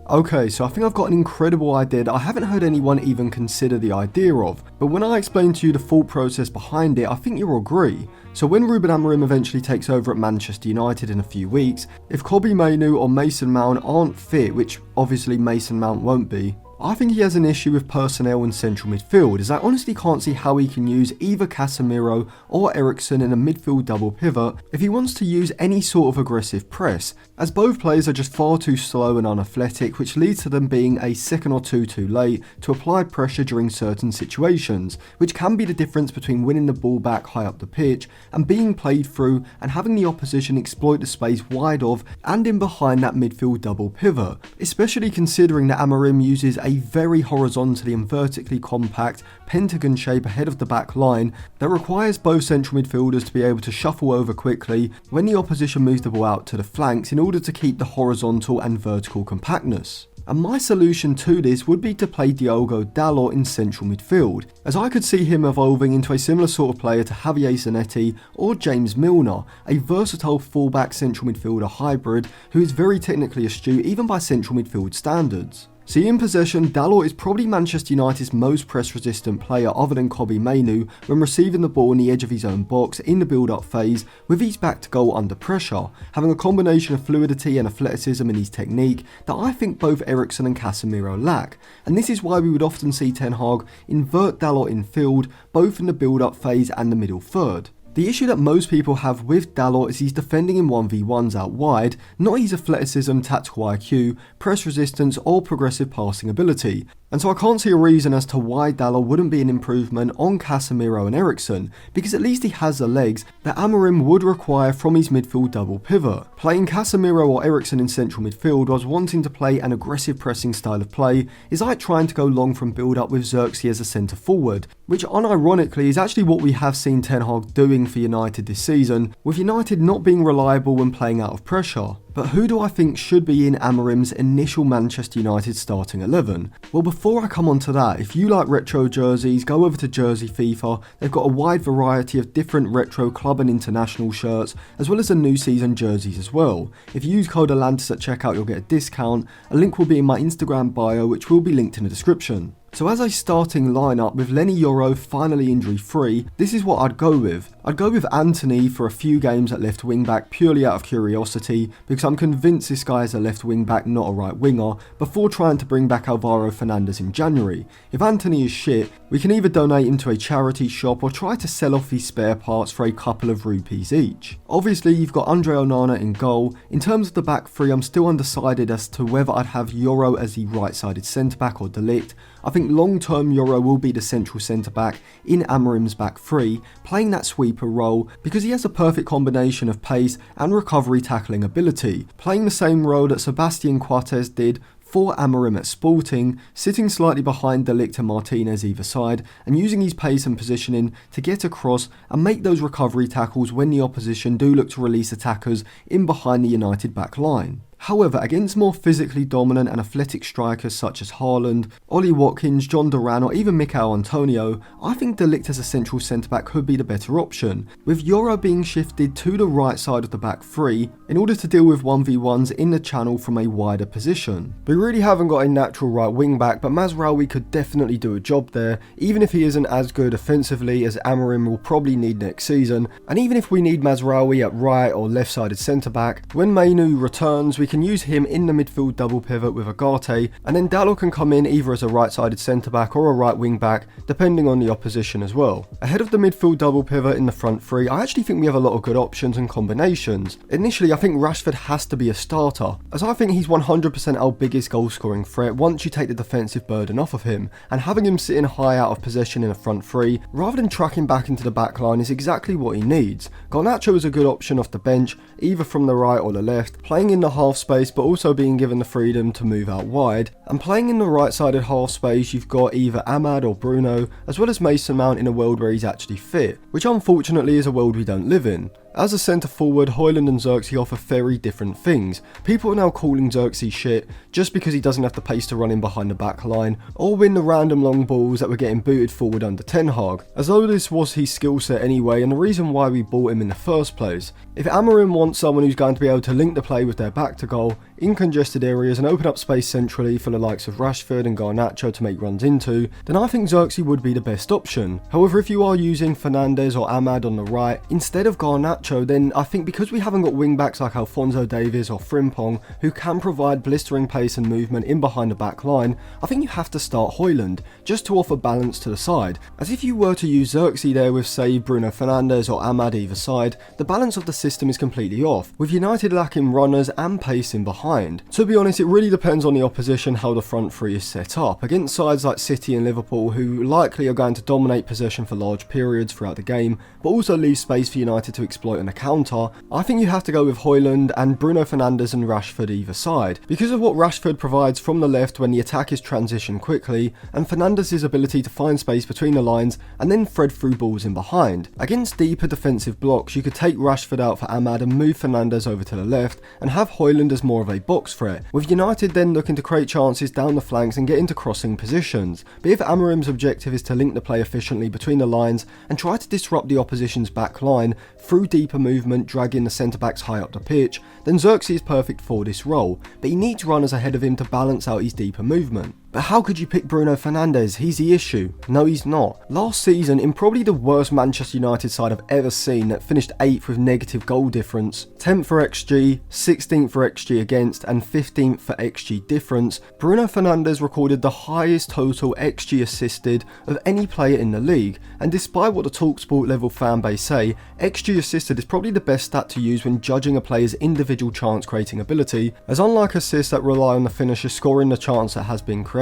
Okay, so I think I've got an incredible idea that I haven't heard anyone even consider the idea of, but when I explain to you the thought process behind it, I think you'll agree. So when Ruben Amorim eventually takes over at Manchester United in a few weeks, if Kobbie Mainoo or Mason Mount aren't fit, which obviously Mason Mount won't be, I think he has an issue with personnel in central midfield, as I honestly can't see how he can use either Casemiro or Eriksen in a midfield double pivot if he wants to use any sort of aggressive press, as both players are just far too slow and unathletic, which leads to them being a second or two too late to apply pressure during certain situations, which can be the difference between winning the ball back high up the pitch and being played through and having the opposition exploit the space wide of and in behind that midfield double pivot, especially considering that Amorim uses a very horizontally and vertically compact pentagon shape ahead of the back line that requires both central midfielders to be able to shuffle over quickly when the opposition moves the ball out to the flanks in order to keep the horizontal and vertical compactness. And my solution to this would be to play Diogo Dalot in central midfield, as I could see him evolving into a similar sort of player to Javier Zanetti or James Milner, a versatile fullback central midfielder hybrid who is very technically astute even by central midfield standards. See, in possession, Dalot is probably Manchester United's most press-resistant player other than Kobbie Mainoo when receiving the ball on the edge of his own box in the build-up phase with his back to goal under pressure, having a combination of fluidity and athleticism in his technique that I think both Eriksen and Casemiro lack, and this is why we would often see Ten Hag invert Dalot in field, both in the build-up phase and the middle third. The issue that most people have with Dalot is he's defending in 1v1s out wide, not his athleticism, tactical IQ, press resistance or progressive passing ability. And so I can't see a reason as to why Dalot wouldn't be an improvement on Casemiro and Eriksen, because at least he has the legs that Amorim would require from his midfield double pivot. Playing Casemiro or Eriksen in central midfield whilst wanting to play an aggressive pressing style of play is like trying to go long from build up with Xerxes as a centre forward, which unironically is actually what we have seen Ten Hag doing for United this season, with United not being reliable when playing out of pressure. But who do I think should be in Amorim's initial Manchester United starting 11? Well, before I come on to that, if you like retro jerseys, go over to Jersey FIFA. They've got a wide variety of different retro club and international shirts, as well as the new season jerseys as well. If you use code Atlantis at checkout, you'll get a discount. A link will be in my Instagram bio, which will be linked in the description. So as a starting lineup with Lenny Yoro finally injury free, this is what I'd go with. I'd go with Antony for a few games at left wing back purely out of curiosity, because I'm convinced this guy is a left wing back, not a right winger, before trying to bring back Bruno Fernandes in January. If Antony is shit, we can either donate him to a charity shop or try to sell off his spare parts for a couple of rupees each. Obviously you've got Andre Onana in goal. In terms of the back three, I'm still undecided as to whether I'd have Yoro as the right-sided centre back or De Ligt. I think long-term Yoro will be the central centre-back in Amorim's back three, playing that sweeper role because he has a perfect combination of pace and recovery tackling ability, playing the same role that Sebastian Coates did for Amorim at Sporting, sitting slightly behind De Ligt and Martinez either side, and using his pace and positioning to get across and make those recovery tackles when the opposition do look to release attackers in behind the United back line. However, against more physically dominant and athletic strikers such as Haaland, Ollie Watkins, John Duran or even Mikel Antonio, I think De Ligt as a central centre-back could be the better option, with Yoro being shifted to the right side of the back three in order to deal with 1v1s in the channel from a wider position. We really haven't got a natural right wing back, but Mazraoui could definitely do a job there, even if he isn't as good offensively as Amorim will probably need next season, and even if we need Mazraoui at right or left sided centre-back, when Mainoo returns we can use him in the midfield double pivot with Agate, and then Dalot can come in either as a right-sided centre-back or a right wing-back, depending on the opposition as well. Ahead of the midfield double pivot in the front three, I actually think we have a lot of good options and combinations. Initially, I think Rashford has to be a starter, as I think he's 100% our biggest goal-scoring threat once you take the defensive burden off of him, and having him sitting high out of possession in a front three, rather than tracking back into the back line is exactly what he needs. Garnacho is a good option off the bench, either from the right or the left, playing in the half space but also being given the freedom to move out wide, and playing in the right sided half space you've got either Ahmad or Bruno, as well as Mason Mount in a world where he's actually fit, which unfortunately is a world we don't live in. As a centre forward, Højlund and Xerxes offer very different things. People are now calling Xerxes shit just because he doesn't have the pace to run in behind the back line or win the random long balls that were getting booted forward under Ten Hag, as though this was his skill set anyway and the reason why we bought him in the first place. If Amorim wants someone who's going to be able to link the play with their back to goal in congested areas and open up space centrally for the likes of Rashford and Garnacho to make runs into, then I think Xerxes would be the best option. However, if you are using Fernandes or Ahmad on the right instead of Garnacho, then I think because we haven't got wing backs like Alphonso Davies or Frimpong who can provide blistering pace and movement in behind the back line, I think you have to start Højlund just to offer balance to the side. As if you were to use Xerxes there with say Bruno Fernandes or Ahmad either side, the balance of the system is completely off, with United lacking runners and pace in behind. To be honest, it really depends on the opposition how the front three is set up. Against sides like City and Liverpool, who likely are going to dominate possession for large periods throughout the game, but also leave space for United to exploit on the counter, I think you have to go with Højlund and Bruno Fernandes and Rashford either side, because of what Rashford provides from the left when the attack is transitioned quickly, and Fernandes' ability to find space between the lines and then thread through balls in behind. Against deeper defensive blocks, you could take Rashford out for Ahmad and move Fernandes over to the left and have Højlund as more of a box threat, with United then looking to create chances down the flanks and get into crossing positions. But if Amorim's objective is to link the play efficiently between the lines and try to disrupt the opposition's back line through deeper movement, dragging the centre backs high up the pitch, then Xerxes is perfect for this role, but he needs runners ahead of him to balance out his deeper movement. But how could you pick Bruno Fernandes? He's the issue. No, he's not. Last season, in probably the worst Manchester United side I've ever seen that finished 8th with negative goal difference, 10th for XG, 16th for XG against, and 15th for XG difference, Bruno Fernandes recorded the highest total XG assisted of any player in the league, and despite what the TalkSport level fanbase say, XG assisted is probably the best stat to use when judging a player's individual chance creating ability, as unlike assists that rely on the finisher scoring the chance that has been created,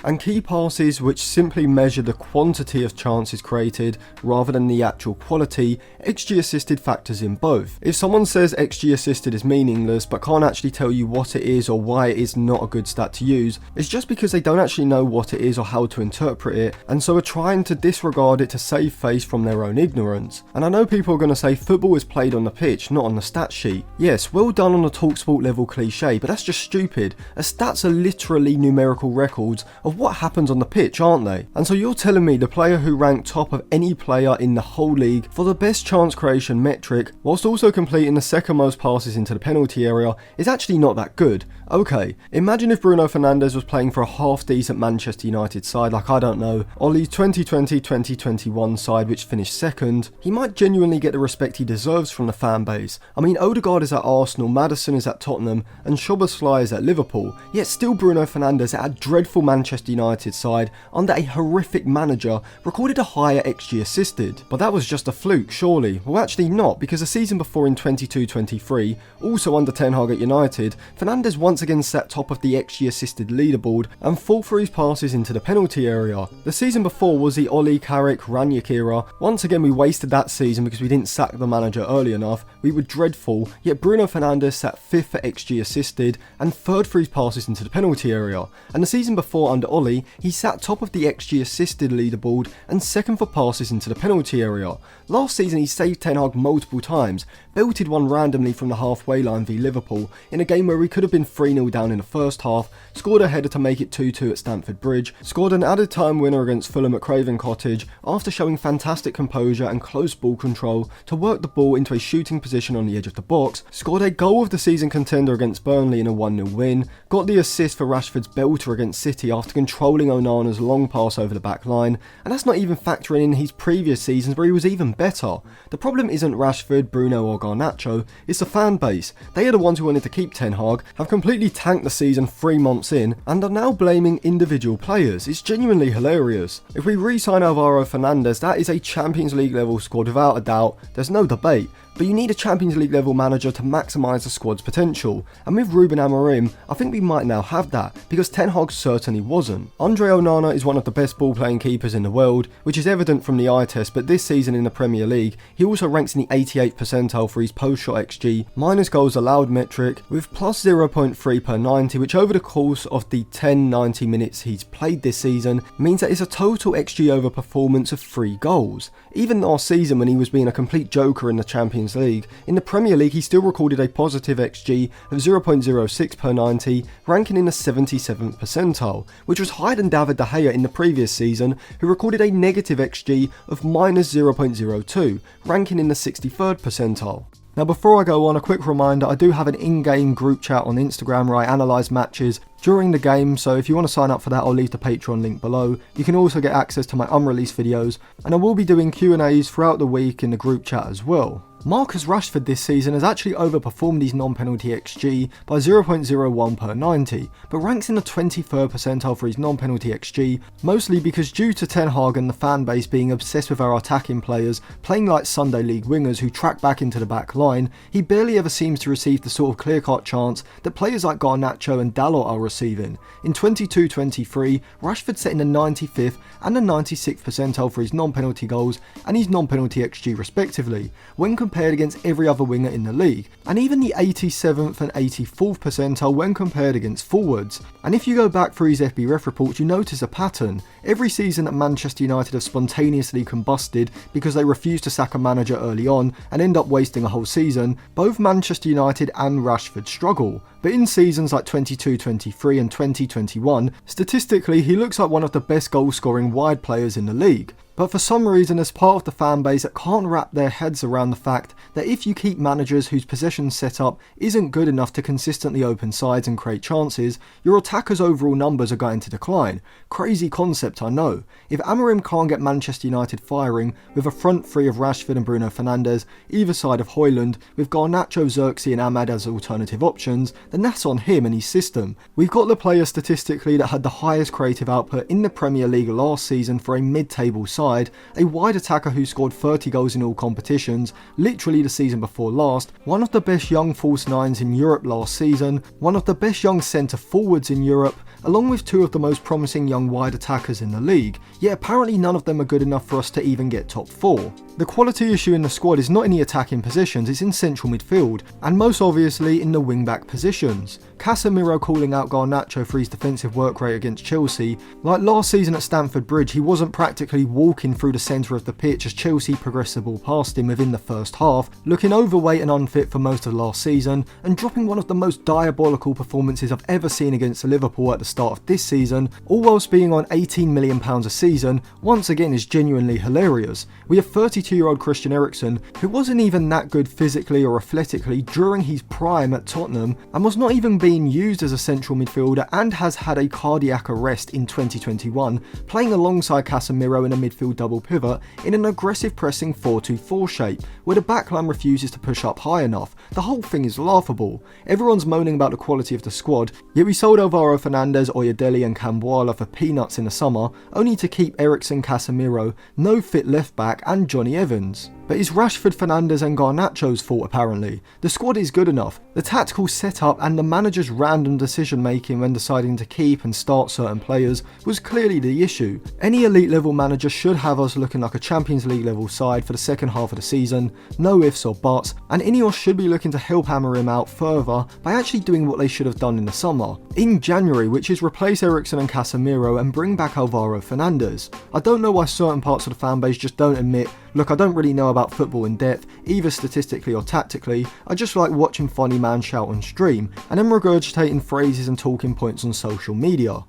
and key passes which simply measure the quantity of chances created rather than the actual quality, XG assisted factors in both. If someone says XG assisted is meaningless but can't actually tell you what it is or why it is not a good stat to use, it's just because they don't actually know what it is or how to interpret it, and so are trying to disregard it to save face from their own ignorance. And I know people are going to say football is played on the pitch, not on the stat sheet. Yes, well done on the TalkSport level cliche, but that's just stupid, as stats are literally numerical records of what happens on the pitch, aren't they? And so you're telling me the player who ranked top of any player in the whole league for the best chance creation metric, whilst also completing the second most passes into the penalty area, is actually not that good? Okay, imagine if Bruno Fernandes was playing for a half decent Manchester United side like, I don't know, Ollie's 2020-2021 side which finished second. He might genuinely get the respect he deserves from the fan base. I mean, Odegaard is at Arsenal, Maddison is at Tottenham, and Szoboszlai is at Liverpool, yet still Bruno Fernandes at a dreadful Manchester United side under a horrific manager recorded a higher XG assisted. But that was just a fluke, surely? Well, actually not, because the season before in 22-23, also under Ten Hag at United, Fernandes once again sat top of the XG assisted leaderboard and fought for his passes into the penalty area. The season before was the Ollie, Carrick, Ranić era. Once again we wasted that season because we didn't sack the manager early enough. We were dreadful, yet Bruno Fernandes sat 5th for XG assisted and 3rd for his passes into the penalty area. And the season before under Ollie, he sat top of the XG assisted leaderboard and 2nd for passes into the penalty area. Last season he saved Ten Hag multiple times, belted one randomly from the halfway line v Liverpool in a game where we could have been 3-0 down in the first half, scored a header to make it 2-2 at Stamford Bridge, scored an added time winner against Fulham at Craven Cottage after showing fantastic composure and close ball control to work the ball into a shooting position on the edge of the box, scored a goal of the season contender against Burnley in a 1-0 win, got the assist for Rashford's belter against City after controlling Onana's long pass over the back line, and that's not even factoring in his previous seasons where he was even better. The problem isn't Rashford, Bruno or Garnacho, it's the fan base. They are the ones who wanted to keep Ten Hag, have completely tanked the season 3 months in, and are now blaming individual players. It's genuinely hilarious. If we re-sign Alvaro Fernandes, that is a Champions League level squad without a doubt, there's no debate. But you need a Champions League level manager to maximise the squad's potential, and with Ruben Amorim, I think we might now have that, because Ten Hag certainly wasn't. Andre Onana is one of the best ball playing keepers in the world, which is evident from the eye test, but this season in the Premier League, he also ranks in the 88th percentile for his post-shot XG, minus goals allowed metric, with plus 0.3 per 90, which over the course of the 10-90 minutes he's played this season, means that it's a total XG over performance of 3 goals. Even last season when he was being a complete joker in the Champions Champions League, in the Premier League he still recorded a positive XG of 0.06 per 90, ranking in the 77th percentile, which was higher than David De Gea in the previous season, who recorded a negative XG of minus 0.02, ranking in the 63rd percentile. Now before I go on, a quick reminder, I do have an in-game group chat on Instagram where I analyse matches during the game, so if you want to sign up for that, I'll leave the Patreon link below. You can also get access to my unreleased videos, and I will be doing Q&As throughout the week in the group chat as well. Marcus Rashford this season has actually overperformed his non-penalty XG by 0.01 per 90, but ranks in the 23rd percentile for his non-penalty XG, mostly because due to Ten Hag and the fan base being obsessed with our attacking players, playing like Sunday League wingers who track back into the back line, he barely ever seems to receive the sort of clear-cut chance that players like Garnacho and Dalot are receiving. In 22-23, Rashford set in the 95th and the 96th percentile for his non-penalty goals and his non-penalty XG respectively, when compared against every other winger in the league, and even the 87th and 84th percentile when compared against forwards. And if you go back through his FBref reports, you notice a pattern. Every season that Manchester United have spontaneously combusted because they refuse to sack a manager early on and end up wasting a whole season, both Manchester United and Rashford struggle. But in seasons like 22-23 and 20-21, statistically he looks like one of the best goal-scoring wide players in the league. But for some reason, as part of the fan base that can't wrap their heads around the fact that if you keep managers whose possession setup isn't good enough to consistently open sides and create chances, your attackers' overall numbers are going to decline. Crazy concept, I know. If Amorim can't get Manchester United firing with a front three of Rashford and Bruno Fernandes, either side of Højlund, with Garnacho, Xerxes and Ahmad as alternative options, then that's on him and his system. We've got the player statistically that had the highest creative output in the Premier League last season for a mid-table side, a wide attacker who scored 30 goals in all competitions, literally the season before last, one of the best young false nines in Europe last season, one of the best young centre forwards in Europe, along with two of the most promising young wide attackers in the league, yet apparently none of them are good enough for us to even get top 4. The quality issue in the squad is not in the attacking positions, it's in central midfield, and most obviously in the wing-back positions. Casemiro calling out Garnacho for his defensive work rate against Chelsea. Like last season at Stamford Bridge, he wasn't practically walking through the centre of the pitch as Chelsea progressed the ball past him within the first half, looking overweight and unfit for most of last season, and dropping one of the most diabolical performances I've ever seen against Liverpool at the start of this season, all whilst being on £18 million a season, once again is genuinely hilarious. We have 32-year-old Christian Eriksen, who wasn't even that good physically or athletically during his prime at Tottenham, and was not even being used as a central midfielder and has had a cardiac arrest in 2021, playing alongside Casemiro in a midfield double pivot in an aggressive pressing 4-2-4 shape, where the backline refuses to push up high enough. The whole thing is laughable. Everyone's moaning about the quality of the squad, yet we sold Alvaro Fernandes, Oyedele and Camboala for peanuts in the summer, only to keep Eriksen, Casemiro, no fit left back and Johnny Evans. But it's Rashford, Fernandes and Garnacho's fault apparently. The squad is good enough. The tactical setup and the manager's random decision making when deciding to keep and start certain players was clearly the issue. Any elite level manager should have us looking like a Champions League level side for the second half of the season, no ifs or buts, and Ineos should be looking to help Amorim out further by actually doing what they should have done in the summer, in January, which is replace Eriksen and Casemiro and bring back Alvaro Fernandes. I don't know why certain parts of the fan base just don't admit, look, I don't really know about football in depth, either statistically or tactically, I just like watching funny man shout on stream, and then regurgitating phrases and talking points on social media.